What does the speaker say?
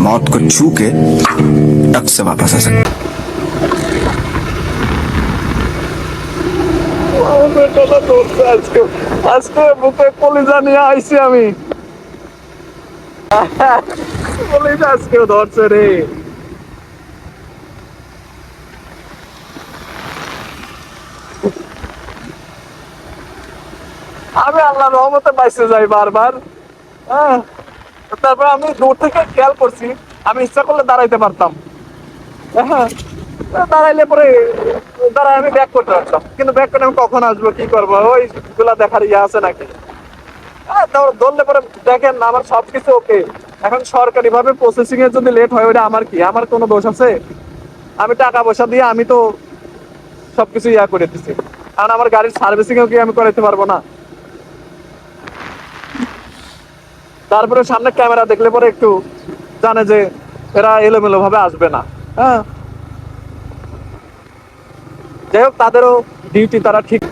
मौत को छू के टक से वापस आ सकते। আজকে বুকে কলিজা নিয়ে আইছি আমি। কলিজা আজকেও ধরছে রে। আমি আল্লাহর রহমতে বাইসে যাই বারবার। হ্যাঁ, তারপর আমি দূর থেকে খেয়াল করছি আমি ইচ্ছা করলে দাঁড়াইতে পারতাম। হ্যাঁ, দাঁড়াইলে পরে দাঁড়ায় আমি ব্যাক করতে পারতাম, কিন্তু ব্যাক করে আমি কখন আসবো কি করবো ওই গুলা দেখার ইয়ে আছে নাকি। হ্যাঁ, ধরলে পরে দেখেন আমার সবকিছু ওকে। এখন সরকারি ভাবে প্রসেসিং এর যদি লেট হয় ওটা আমার কি, আমার কোনো দোষ আছে? আমি টাকা পয়সা দিয়ে আমি তো সবকিছু ইয়া করে দিচ্ছি, কারণ আমার গাড়ির সার্ভিসিং এও কি আমি করাইতে পারবো না? তারপরে সামনে ক্যামেরা দেখলে পরে একটু জানে যে এরা এলোমেলো ভাবে আসবে না। হ্যাঁ, যাই হোক তাদেরও ডিউটি তারা ঠিক।